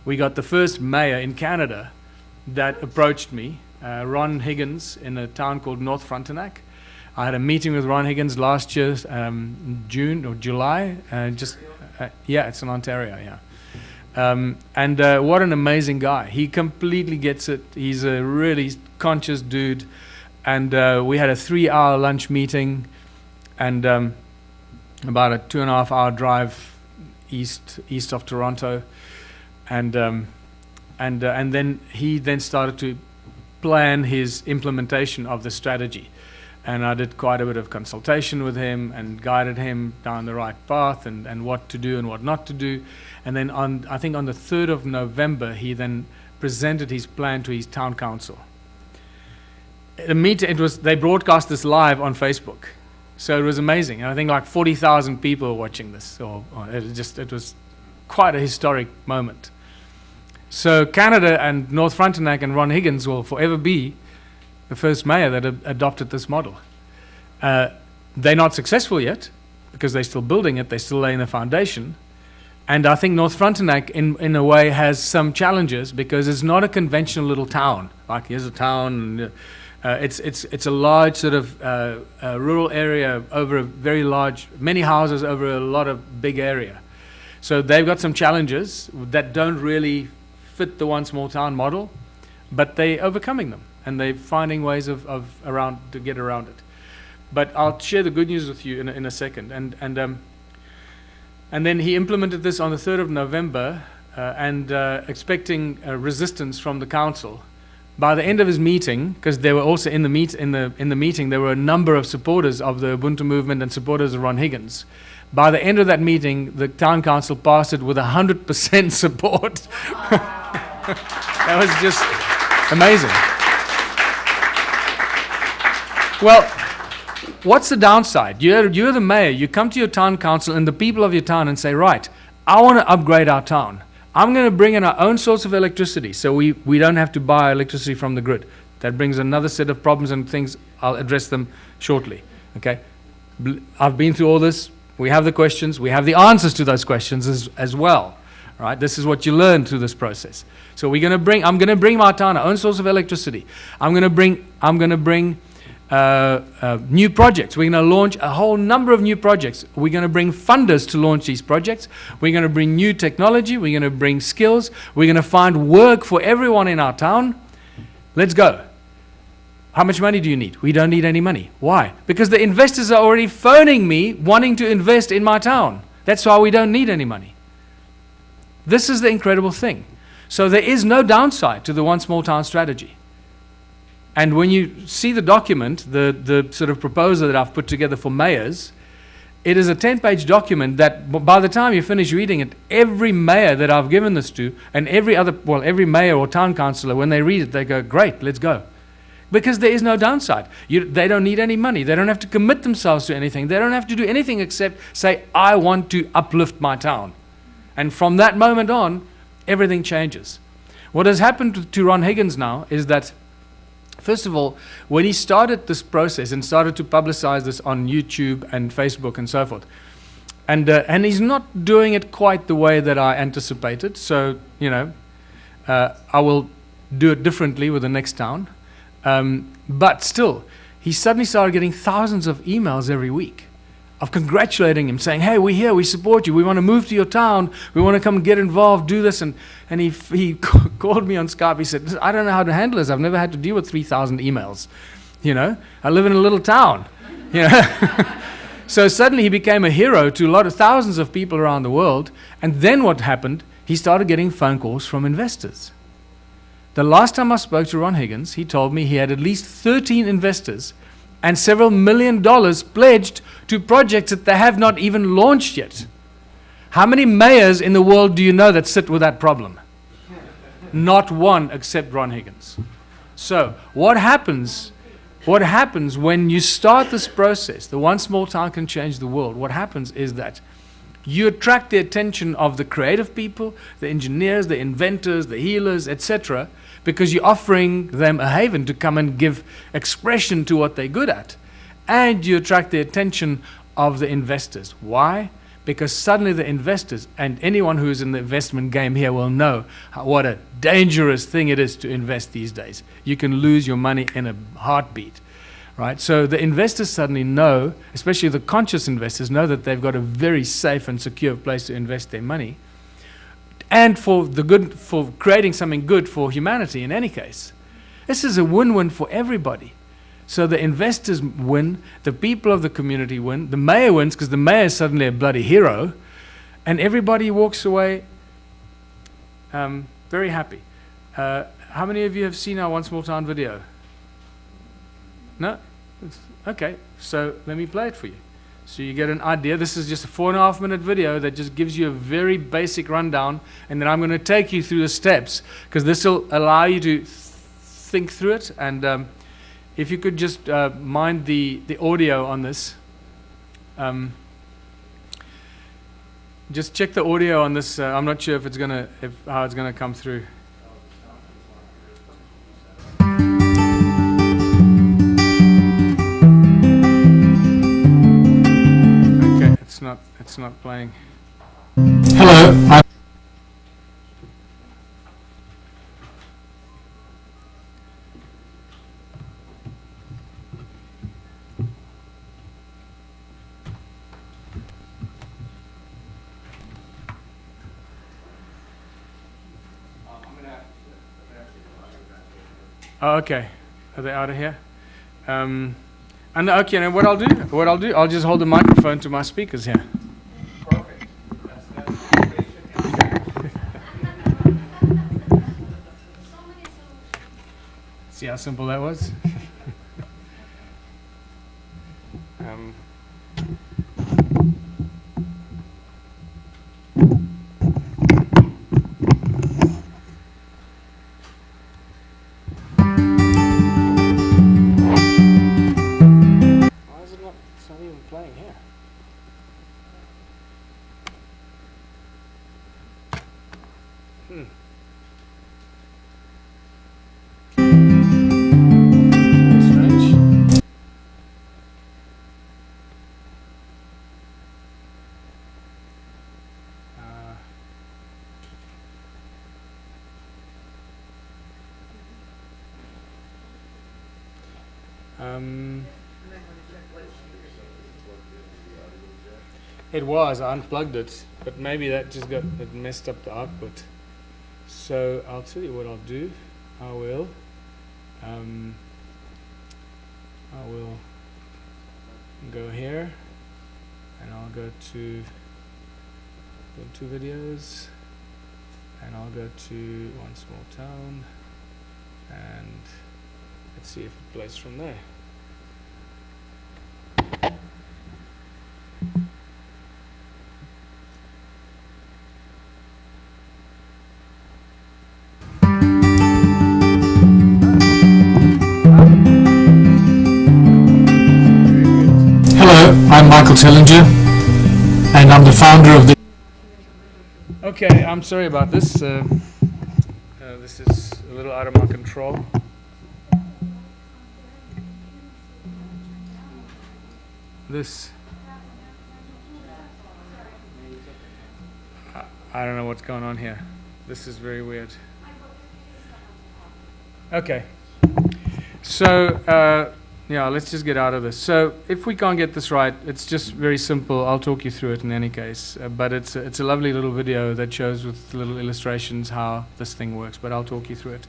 we got the first mayor in Canada that approached me, Ron Higgins, in a town called North Frontenac. I had a meeting with Ron Higgins last year, June or July. Yeah, it's in Ontario, yeah. What an amazing guy. He completely gets it. He's a really conscious dude. And we had a 3-hour lunch meeting and about a 2.5-hour drive east of Toronto. And then he then started to plan his implementation of the strategy. And I did quite a bit of consultation with him and guided him down the right path and what to do and what not to do. And then I think on the 3rd of November, he then presented his plan to his town council. They broadcast this live on Facebook. So it was amazing. And I think like 40,000 people were watching this. It was quite a historic moment. So Canada and North Frontenac and Ron Higgins will forever be the first mayor that adopted this model. They're not successful yet because they're still building it, they're still laying the foundation. And I think North Frontenac, in a way, has some challenges because it's not a conventional little town. Like here's a town, and, it's a large sort of rural area over a very large, many houses over a lot of big area. So they've got some challenges that don't really fit the one small town model, but they're overcoming them. And they're finding ways to get around it. But I'll share the good news with you in a second. And then he implemented this on the 3rd of November, expecting resistance from the council. By the end of his meeting, because they were also in the meeting, there were a number of supporters of the Ubuntu movement and supporters of Ron Higgins. By the end of that meeting, the town council passed it with 100% support. That was just amazing. Well, what's the downside? You're the mayor. You come to your town council and the people of your town and say, right, I want to upgrade our town. I'm going to bring in our own source of electricity so we don't have to buy electricity from the grid. That brings another set of problems and things. I'll address them shortly. Okay? I've been through all this. We have the questions. We have the answers to those questions as well. Right? This is what you learn through this process. So I'm going to bring my town our own source of electricity. I'm going to bring new projects. We're going to launch a whole number of new projects. We're going to bring funders to launch these projects. We're going to bring new technology. We're going to bring skills. We're going to find work for everyone in our town. Let's go. How much money do you need? We don't need any money. Why? Because the investors are already phoning me wanting to invest in my town. That's why we don't need any money. This is the incredible thing. So there is no downside to the one small town strategy. And when you see the document, the sort of proposal that I've put together for mayors, it is a 10-page document that by the time you finish reading it, every mayor that I've given this to, and every mayor or town councillor, when they read it, they go, great, let's go. Because there is no downside. They don't need any money. They don't have to commit themselves to anything. They don't have to do anything except say, I want to uplift my town. And from that moment on, everything changes. What has happened to Ron Higgins now is that, first of all, when he started this process and started to publicize this on YouTube and Facebook and so forth, and he's not doing it quite the way that I anticipated, so, I will do it differently with the next town. But still, he suddenly started getting thousands of emails every week of congratulating him, saying, hey, we're here, we support you, we want to move to your town, we want to come get involved, do this. And he called me on Skype. He said, I don't know how to handle this. I've never had to deal with 3,000 emails. I live in a little town. So suddenly he became a hero to thousands of people around the world. And then what happened, he started getting phone calls from investors. The last time I spoke to Ron Higgins, he told me he had at least 13 investors and several $1 million pledged to projects that they have not even launched yet. How many mayors in the world do you know that sit with that problem? Not one except Ron Higgins. So what happens when you start this process? The one small town can change the world. What happens is that you attract the attention of the creative people, the engineers, the inventors, the healers, etc., because you're offering them a haven to come and give expression to what they're good at. And you attract the attention of the investors. Why? because suddenly the investors, and anyone who is in the investment game here will know what a dangerous thing it is to invest these days. You can lose your money in a heartbeat, right? So the investors suddenly know, especially the conscious investors, know that they've got a very safe and secure place to invest their money, and for creating something good for humanity in any case. This is a win-win for everybody. So the investors win, the people of the community win, the mayor wins because the mayor is suddenly a bloody hero, and everybody walks away very happy. How many of you have seen our One Small Town video? No? Okay, so let me play it for you. So you get an idea. This is just a 4.5-minute video that just gives you a very basic rundown, and then I'm going to take you through the steps because this will allow you to think through it. And if you could just mind the audio on this. Just check the audio on this. I'm not sure if it's how it's gonna come through. Okay, it's not playing. Hello. Oh, okay. Are they out of here? And okay, and what I'll do, I'll just hold the microphone to my speakers here. Perfect. See how simple that was? It's not even playing here. Strange. It was, I unplugged it, but maybe that just it messed up the output. So I'll tell you what I'll do. I will go here, and I'll go to Ubuntu videos, and I'll go to One Small Town, and let's see if it plays from there. I'm Michael Tellinger, and I'm the founder of the... Okay, I'm sorry about this. This is a little out of my control. I don't know what's going on here. This is very weird. Okay. So, yeah, let's just get out of this. So if we can't get this right, it's just very simple. I'll talk you through it in any case. But it's a lovely little video that shows with little illustrations how this thing works. But I'll talk you through it.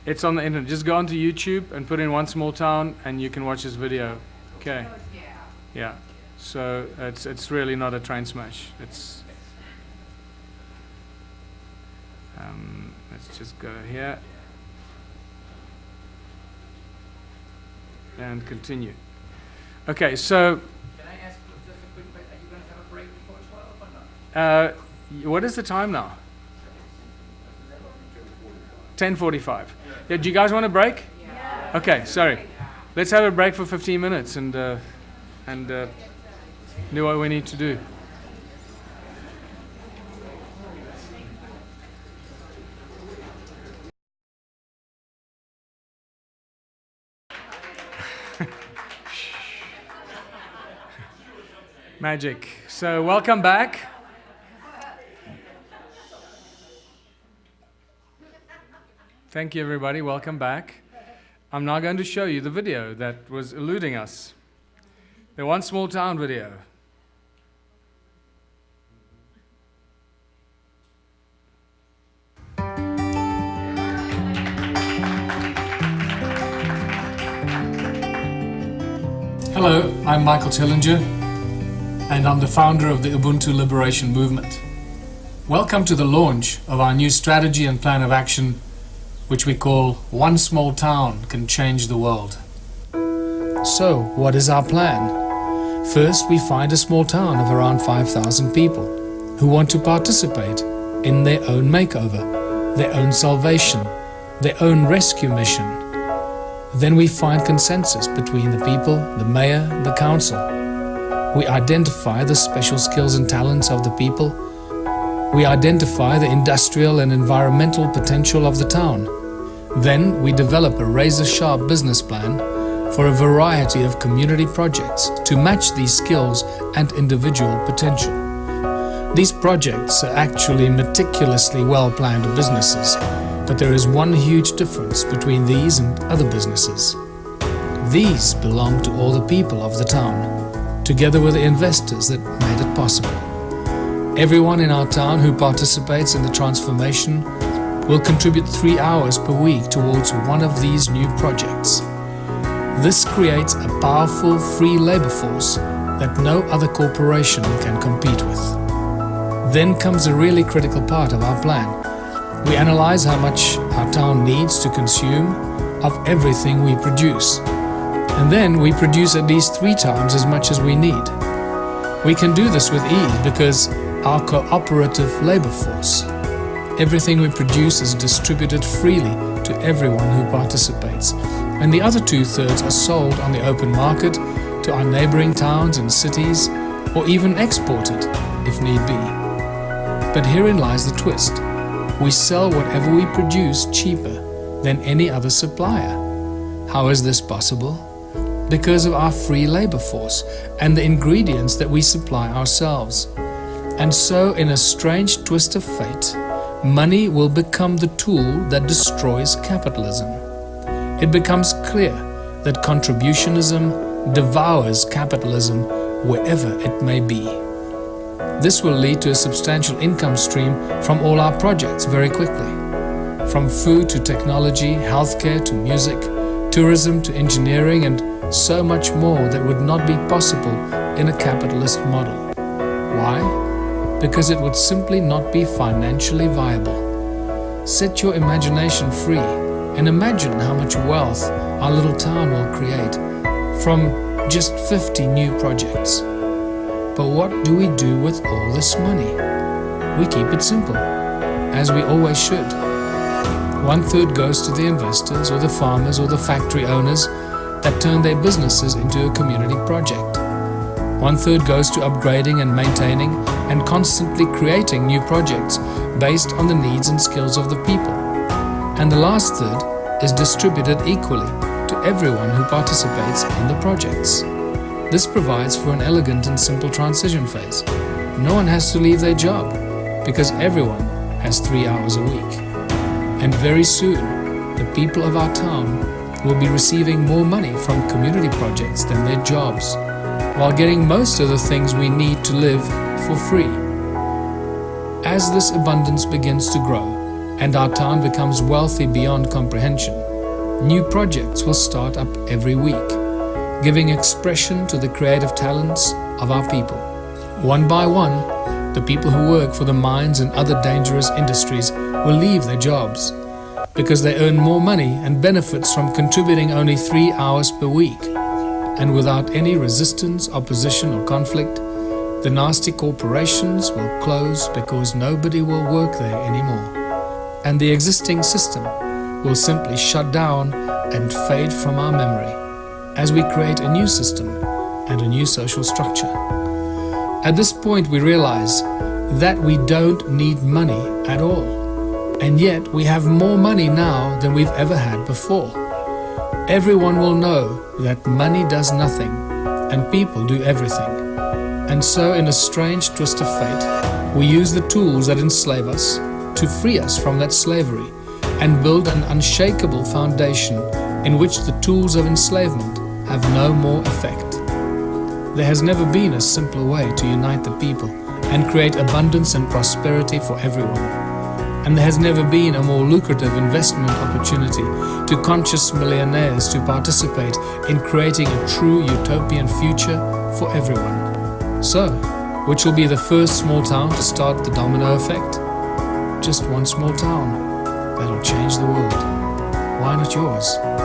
It's on the internet. Just go onto YouTube and put in One Small Town, and you can watch this video. Okay. Yeah. So it's really not a train smash. It's let's just go here and continue. Okay, so Can I ask you just a quick question? Are you going to have a break before 12 or not? what is the time now? 10:45. Yeah, do you guys want a break? Yeah. Okay, sorry. Let's have a break for 15 minutes and do what we need to do. Magic. So welcome back. Thank you, everybody. Welcome back. I'm now going to show you the video that was eluding us. The One Small Town video. Hello, I'm Michael Tillinger, and I'm the founder of the Ubuntu Liberation Movement. Welcome to the launch of our new strategy and plan of action, which we call One Small Town Can Change the World. So, what is our plan? First, we find a small town of around 5,000 people who want to participate in their own makeover, their own salvation, their own rescue mission. Then we find consensus between the people, the mayor, the council. We identify the special skills and talents of the people. We identify the industrial and environmental potential of the town. Then we develop a razor-sharp business plan for a variety of community projects to match these skills and individual potential. These projects are actually meticulously well-planned businesses, but there is one huge difference between these and other businesses. These belong to all the people of the town, together with the investors that made it possible. Everyone in our town who participates in the transformation will contribute 3 hours per week towards one of these new projects. This creates a powerful free labor force that no other corporation can compete with. Then comes a really critical part of our plan. We analyze how much our town needs to consume of everything we produce. And then we produce at least 3 times as much as we need. We can do this with ease because our cooperative labor force. Everything we produce is distributed freely to everyone who participates. And the other 2/3 are sold on the open market to our neighboring towns and cities, or even exported if need be. But herein lies the twist. We sell whatever we produce cheaper than any other supplier. How is this possible? Because of our free labor force and the ingredients that we supply ourselves. And so, in a strange twist of fate, money will become the tool that destroys capitalism. It becomes clear that contributionism devours capitalism wherever it may be. This will lead to a substantial income stream from all our projects very quickly. From food to technology, healthcare to music, tourism to engineering, and so much more that would not be possible in a capitalist model. Why? Because it would simply not be financially viable. Set your imagination free and imagine how much wealth our little town will create from just 50 new projects. But what do we do with all this money? We keep it simple, as we always should. 1/3 goes to the investors or the farmers or the factory owners that turn their businesses into a community project. 1/3 goes to upgrading and maintaining and constantly creating new projects based on the needs and skills of the people. And the last 1/3 is distributed equally to everyone who participates in the projects. This provides for an elegant and simple transition phase. No one has to leave their job because everyone has 3 hours a week. And very soon, the people of our town will be receiving more money from community projects than their jobs, while getting most of the things we need to live for free. As this abundance begins to grow and our town becomes wealthy beyond comprehension, new projects will start up every week, giving expression to the creative talents of our people. One by one, the people who work for the mines and other dangerous industries will leave their jobs because they earn more money and benefits from contributing only 3 hours per week. And without any resistance, opposition or conflict, the nasty corporations will close because nobody will work there anymore. And the existing system will simply shut down and fade from our memory as we create a new system and a new social structure. At this point we realize that we don't need money at all. And yet we have more money now than we've ever had before. Everyone will know that money does nothing and people do everything. And so, in a strange twist of fate, we use the tools that enslave us to free us from that slavery and build an unshakable foundation in which the tools of enslavement have no more effect. There has never been a simpler way to unite the people and create abundance and prosperity for everyone. And there has never been a more lucrative investment opportunity to conscious millionaires to participate in creating a true utopian future for everyone. So, which will be the first small town to start the domino effect? Just one small town that'll change the world. Why not yours?